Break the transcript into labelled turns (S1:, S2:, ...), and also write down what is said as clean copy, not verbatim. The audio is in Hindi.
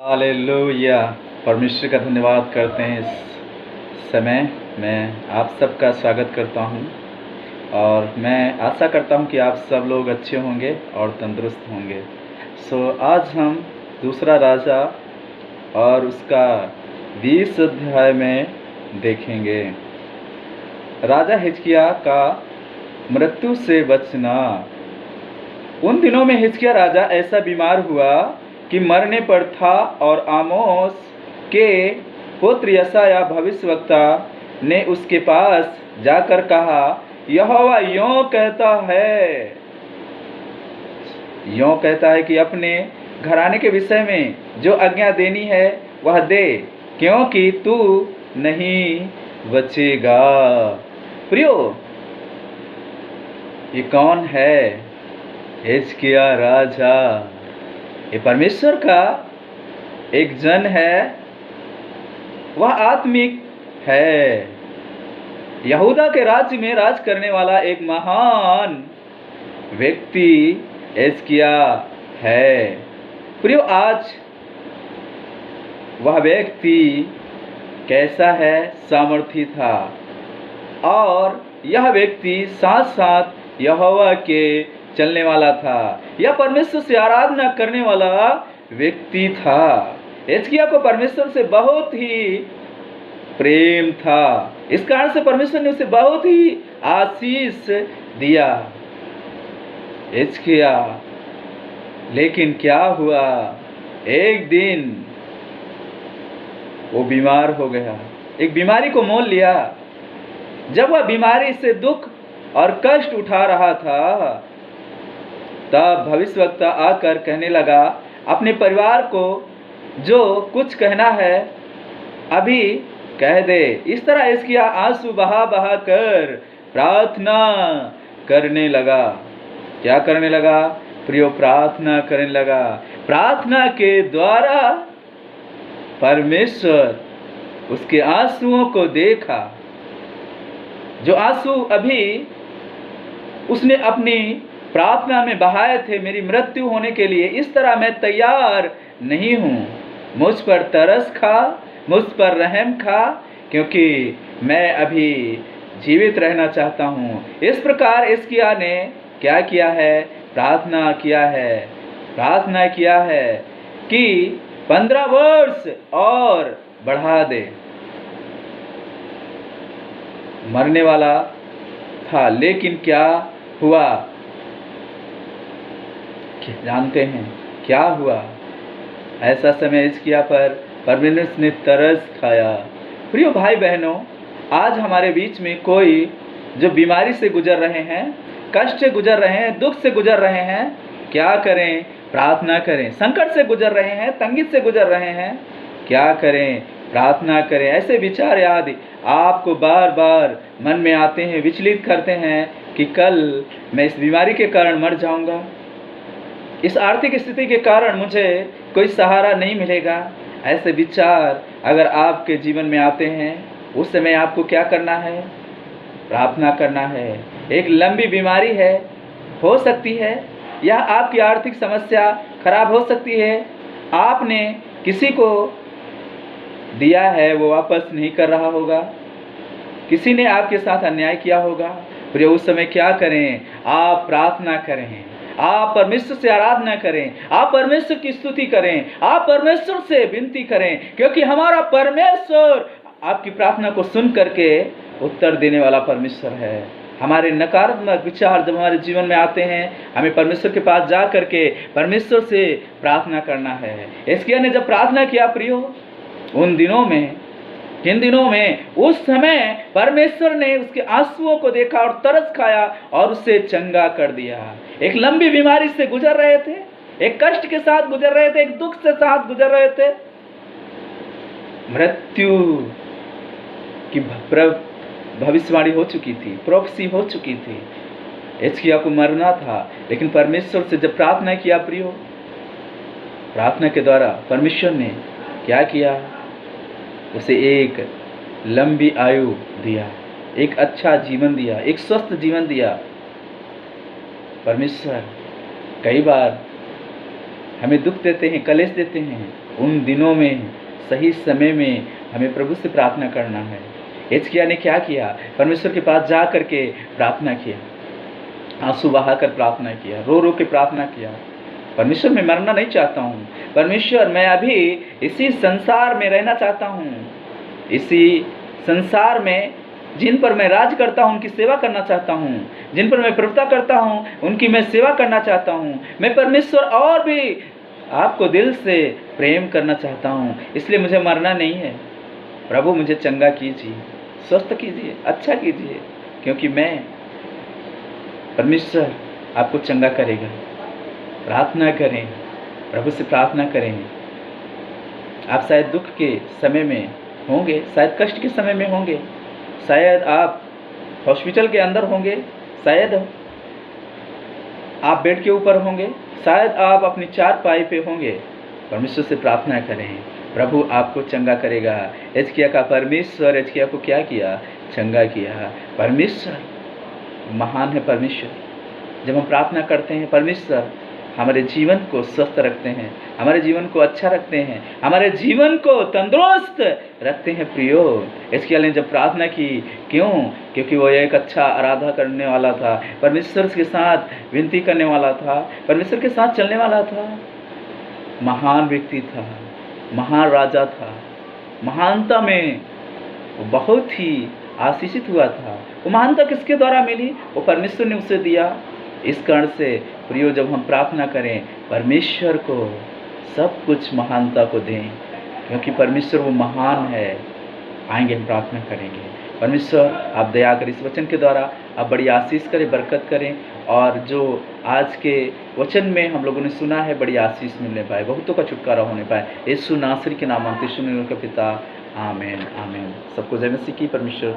S1: हालेलुया। परमेश्वर का धन्यवाद करते हैं। इस समय मैं आप सबका स्वागत करता हूं और मैं आशा करता हूं कि आप सब लोग अच्छे होंगे और तंदुरुस्त होंगे। आज हम दूसरा राजा और उसका 20 अध्याय में देखेंगे। राजा हिजकिय्याह का मृत्यु से बचना। उन दिनों में हिजकिय्याह राजा ऐसा बीमार हुआ कि मरने पर था और आमोस के पुत्र यशायाह भविष्यवक्ता ने उसके पास जाकर कहा, यहोवा यों कहता है कि अपने घराने के विषय में जो आज्ञा देनी है वह दे, क्योंकि तू नहीं बचेगा। प्रियो, ये कौन है? हिजकिय्याह राजा। ये परमेश्वर का एक जन है, वह आत्मिक है। यहूदा के राज्य में राज करने वाला एक महान व्यक्ति हिजकिय्याह है। प्रियो, आज वह व्यक्ति कैसा है? सामर्थी था और यह व्यक्ति साथ साथ यहोवा के चलने वाला था। यह परमेश्वर से आराधना करने वाला व्यक्ति था। हिजकिय्याह को परमेश्वर से बहुत ही प्रेम था। इस कारण से परमेश्वर ने उसे बहुत ही आशीष दिया। हिजकिय्याह, लेकिन क्या हुआ? एक दिन वो बीमार हो गया। एक बीमारी को मोल लिया। जब वह बीमारी से दुख और कष्ट उठा रहा था, तब भविष्यवक्ता आकर कहने लगा, अपने परिवार को जो कुछ कहना है अभी कह दे। इस तरह हिजकिय्याह आंसू बहा बहा कर प्रार्थना करने लगा। क्या करने लगा? प्रियो, प्रार्थना करने लगा। प्रार्थना के द्वारा परमेश्वर उसके आंसुओं को देखा। जो आंसू अभी उसने अपनी प्रार्थना में बहाए थे, मेरी मृत्यु होने के लिए, इस तरह मैं तैयार नहीं हूँ। मुझ पर तरस खा, मुझ पर रहम खा, क्योंकि मैं अभी जीवित रहना चाहता हूँ। इस प्रकार हिजकिय्याह ने क्या किया है? प्रार्थना किया है कि 15 वर्ष और बढ़ा दे। मरने वाला था, लेकिन क्या हुआ? जानते हैं क्या हुआ? ऐसा समय हिजकिय्याह पर परमेश्वर ने तरस खाया। प्रियो भाई बहनों, आज हमारे बीच में कोई जो बीमारी से गुजर रहे हैं, कष्ट से गुजर रहे हैं, दुख से गुजर रहे हैं, क्या करें? प्रार्थना करें। संकट से गुजर रहे हैं, तंगी से गुजर रहे हैं, क्या करें? प्रार्थना करें। ऐसे विचार आदि आपको बार बार मन में आते हैं, विचलित करते हैं कि कल मैं इस बीमारी के कारण मर जाऊंगा, इस आर्थिक स्थिति के कारण मुझे कोई सहारा नहीं मिलेगा। ऐसे विचार अगर आपके जीवन में आते हैं, उस समय आपको क्या करना है? प्रार्थना करना है। एक लंबी बीमारी है, हो सकती है, या आपकी आर्थिक समस्या खराब हो सकती है। आपने किसी को दिया है, वो वापस नहीं कर रहा होगा। किसी ने आपके साथ अन्याय किया होगा। फिर उस समय क्या करें? आप प्रार्थना करें, आप परमेश्वर से आराधना करें, आप परमेश्वर की स्तुति करें, आप परमेश्वर से विनती करें, क्योंकि हमारा परमेश्वर आपकी प्रार्थना को सुन करके उत्तर देने वाला परमेश्वर है। हमारे नकारात्मक विचार जब हमारे जीवन में आते हैं, हमें परमेश्वर के पास जा करके परमेश्वर से प्रार्थना करना है। हिजकिय्याह ने जब प्रार्थना किया प्रियो, इन दिनों में उस समय परमेश्वर ने उसके आंसुओं को देखा और तरस खाया और उसे चंगा कर दिया। एक लंबी बीमारी से गुजर रहे थे, एक कष्ट के साथ गुजर रहे थे, एक दुख के साथ गुजर रहे थे। मृत्यु की भविष्यवाणी हो चुकी थी, प्रोफेसी हो चुकी थी। हिजकिय्याह को मरना था, लेकिन परमेश्वर से जब प्रार्थना किया प्रियो, प्रार्थना के द्वारा परमेश्वर ने क्या किया? उसे एक लंबी आयु दिया, एक अच्छा जीवन दिया, एक स्वस्थ जीवन दिया। परमेश्वर कई बार हमें दुख देते हैं, कलेश देते हैं, उन दिनों में सही समय में हमें प्रभु से प्रार्थना करना है। हिजकिय्याह ने क्या किया? परमेश्वर के पास जा कर के प्रार्थना किया, आंसू बहाकर प्रार्थना किया, रो रो के प्रार्थना किया। परमेश्वर मैं मरना नहीं चाहता हूँ, परमेश्वर मैं अभी इसी संसार में रहना चाहता हूँ, इसी संसार में जिन पर मैं राज करता हूँ उनकी सेवा करना चाहता हूँ, जिन पर मैं प्रभुता करता हूँ उनकी मैं सेवा करना चाहता हूँ। मैं परमेश्वर और भी आपको दिल से प्रेम करना चाहता हूँ, इसलिए मुझे मरना नहीं है। प्रभु मुझे चंगा कीजिए, स्वस्थ कीजिए, अच्छा कीजिए, क्योंकि मैं परमेश्वर आपको चंगा करेगा। प्रार्थना करें, प्रभु से प्रार्थना करें। आप शायद दुख के समय में होंगे, शायद कष्ट के समय में होंगे, शायद आप हॉस्पिटल के अंदर होंगे, शायद आप बेड के ऊपर होंगे, शायद आप अपनी चारपाई पे होंगे। परमेश्वर से प्रार्थना करें, प्रभु आपको चंगा करेगा। हिजकिय्याह का परमेश्वर हिजकिय्याह को क्या किया? चंगा किया। परमेश्वर महान है। परमेश्वर जब हम प्रार्थना करते हैं, परमेश्वर हमारे जीवन को स्वस्थ रखते हैं, हमारे जीवन को अच्छा रखते हैं, हमारे जीवन को तंदुरुस्त रखते हैं। प्रियो, हिजकिय्याह ने जब प्रार्थना की, क्यों? क्योंकि वो एक अच्छा आराधना करने वाला था, परमेश्वर के साथ विनती करने वाला था, परमेश्वर के साथ चलने वाला था। महान व्यक्ति था, महान राजा था, महानता में वो बहुत ही आशीषित हुआ था। वो महानता किसके द्वारा मिली? वो परमेश्वर ने उसे दिया। इस कारण से प्रियो, जब हम प्रार्थना करें, परमेश्वर को सब कुछ महानता को दें, क्योंकि परमेश्वर वो महान है। आएंगे, हम प्रार्थना करेंगे। परमेश्वर आप दया करें, इस वचन के द्वारा आप बड़ी आशीष करें, बरकत करें, और जो आज के वचन में हम लोगों ने सुना है, बड़ी आशीष मिलने पाए, बहुतों का छुटकारा होने पाए। यीशु नासरी के नाम मांगते, यीशु के पिता, आमीन आमीन। सबको जय मसीह की। परमेश्वर